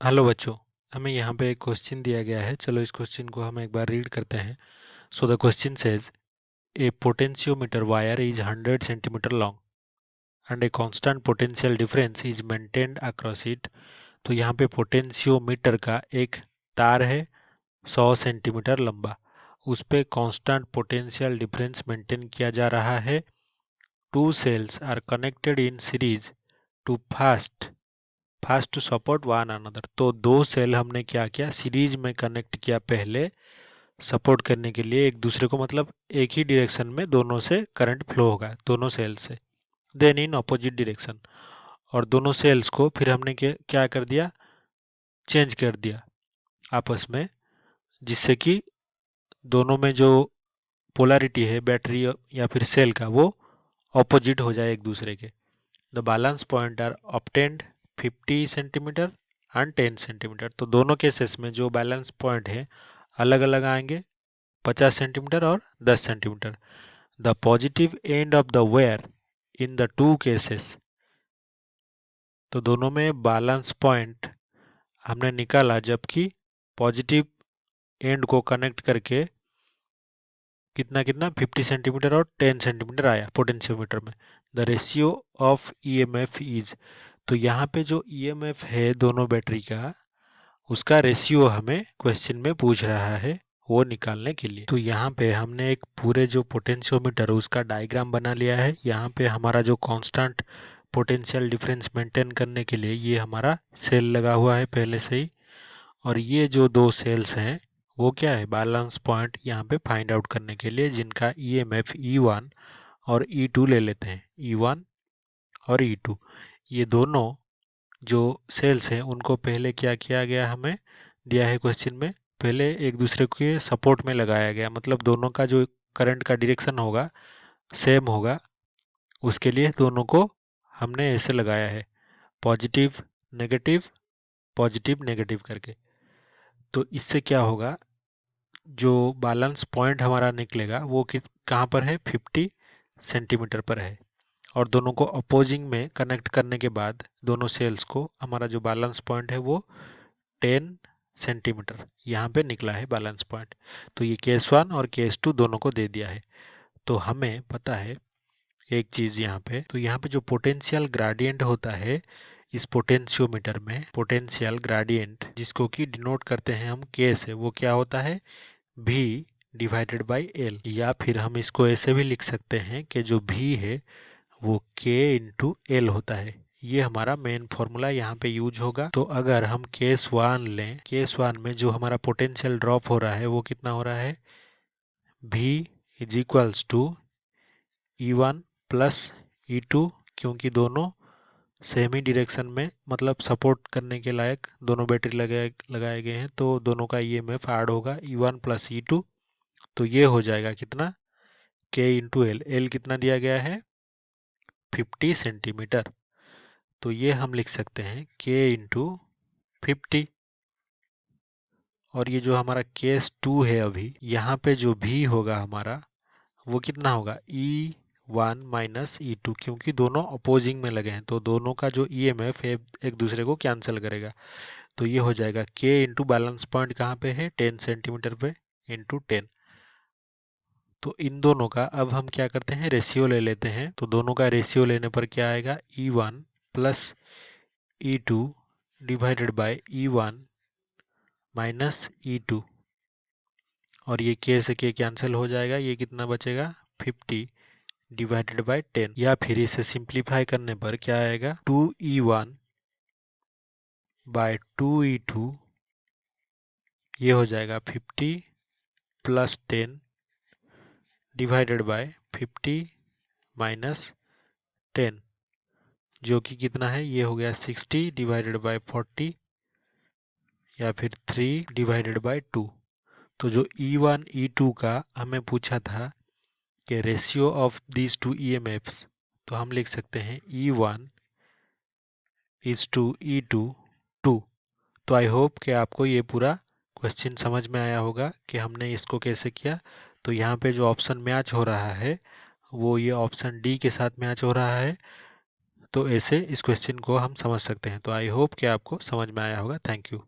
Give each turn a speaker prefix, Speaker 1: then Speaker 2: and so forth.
Speaker 1: Hello बच्चों। हमें यहाँ पे एक क्वेश्चन दिया गया है। चलो इस क्वेश्चन को हम एक बार रीड करते हैं। So the question says A potentiometer wire is 100 centimetre long and a constant potential difference is maintained across it. तो यहाँ पे पोटेंशियोमीटर का एक तार है 100 सेंटीमीटर लंबा, उस पे कांस्टेंट पोटेंशियल डिफरेंस मेंटेन किया जा रहा है। Two cells are connected in series to fast to support one another. तो दो सेल हमने क्या किया, सीरीज में कनेक्ट किया पहले, सपोर्ट करने के लिए एक दूसरे को, मतलब एक ही डायरेक्शन में दोनों से करंट फ्लो होगा दोनों सेल से। देन इन अपोजिट डायरेक्शन, और दोनों सेल्स को फिर हमने क्या कर दिया, चेंज कर दिया आपस में, जिससे कि दोनों में जो पोलैरिटी है बैटरी या फिर सेल का, वो ऑपोजिट हो जाए एक दूसरे के। The balance point are obtained 50 centimetre and 10 centimetre. तो दोनों केसेस में जो बैलेंस पॉइंट है अलग अलग आएंगे, 50 सेंटीमीटर और 10 centimetre. The positive end of the wire in the two cases. तो दोनों में बैलेंस पॉइंट हमने निकाला, जबकि पॉजिटिव एंड को कनेक्ट करके कितना कितना 50 सेंटीमीटर और 10 सेंटीमीटर आया पोटेंशियोमीटर में। The ratio of EMF is. तो यहाँ पे जो ईएमएफ है दोनों बैटरी का, उसका रेशियो हमें क्वेश्चन में पूछ रहा है वो निकालने के लिए। तो यहाँ पे हमने एक पूरे जो पोटेंशियोमीटर उसका डायग्राम बना लिया है। यहाँ पे हमारा जो कांस्टेंट पोटेंशियल डिफरेंस मेंटेन करने के लिए ये हमारा सेल लगा हुआ है पहले से ही, और ये जो दो सेल्स हैं वो क्या है, बैलेंस पॉइंट यहाँ पे फाइंड आउट करने के लिए, जिनका ईएमएफ E1 और E2 ले लेते हैं। E1 और E2, ये दोनों जो सेल्स हैं उनको पहले क्या किया गया, हमें दिया है क्वेश्चन में, पहले एक दूसरे के सपोर्ट में लगाया गया, मतलब दोनों का जो करंट का डायरेक्शन होगा सेम होगा, उसके लिए दोनों को हमने ऐसे लगाया है, पॉजिटिव नेगेटिव करके। तो इससे क्या होगा, जो बैलेंस पॉइंट हमारा निकलेगा वो कहाँ पर है, 50 सेंटीमीटर पर है। और दोनों को अपोजिंग में कनेक्ट करने के बाद दोनों सेल्स को हमारा जो बैलेंस पॉइंट है वो 10 सेंटीमीटर यहाँ पे निकला है बैलेंस पॉइंट। तो ये केस वन और केस टू दोनों को दे दिया है। तो हमें पता है एक चीज यहाँ पे, तो यहाँ पे जो पोटेंशियल ग्रेडियंट होता है इस पोटेंशियोमीटर में, पोटेंशियल ग्रेडियंट जिसको कि डिनोट करते हैं हम के से, वो क्या होता है, V डिवाइडेड बाई एल। या फिर हम इसको ऐसे भी लिख सकते हैं कि जो V है वो K इंटू एल होता है। ये हमारा मेन फॉर्मूला यहाँ पे यूज होगा। तो अगर हम केस वन लें, केस वन में जो हमारा पोटेंशियल ड्रॉप हो रहा है वो कितना हो रहा है, V is equals to E1 plus E2, क्योंकि दोनों सेम ही डायरेक्शन में, मतलब सपोर्ट करने के लायक दोनों बैटरी लगाए गए हैं, तो दोनों का ईएमएफ ऐड होगा E1 प्लस E2। तो ये हो जाएगा कितना, K इंटू एल। एल कितना दिया गया है, 50 सेंटीमीटर। तो ये हम लिख सकते हैं K इंटू 50। और ये जो हमारा केस टू है, अभी यहाँ पे जो भी होगा हमारा वो कितना होगा, E1 माइनस E2, क्योंकि दोनों अपोजिंग में लगे हैं तो दोनों का जो ईएमएफ है एक दूसरे को कैंसिल करेगा। तो ये हो जाएगा K इंटू बैलेंस पॉइंट कहाँ पे है, 10 सेंटीमीटर पे, इंटू 10। तो इन दोनों का अब हम क्या करते हैं, रेशियो ले लेते हैं। तो दोनों का रेशियो लेने पर क्या आएगा, E1 plus E2 divided by E1 minus E2। और ये K से K कैंसिल हो जाएगा, ये कितना बचेगा, 50 डिवाइडेड बाय 10। या फिर इसे सिंप्लीफाई करने पर क्या आएगा, 2E1 बाय 2E2। ये हो जाएगा 50 प्लस 10 डिवाइडेड बाय 50 माइनस 10, जो कि कितना है, ये हो गया 60 डिवाइडेड बाय 40, या फिर 3 डिवाइडेड बाय 2। तो जो E1 E2 का हमें पूछा था कि ratio of these two EMFs, तो हम लिख सकते हैं E1 इज टू E2 2। तो आई होप कि आपको ये पूरा क्वेश्चन समझ में आया होगा कि हमने इसको कैसे किया। तो यहाँ पे जो ऑप्शन मैच हो रहा है वो ये ऑप्शन डी के साथ मैच हो रहा है। तो ऐसे इस क्वेश्चन को हम समझ सकते हैं। तो आई होप कि आपको समझ में आया होगा। Thank you.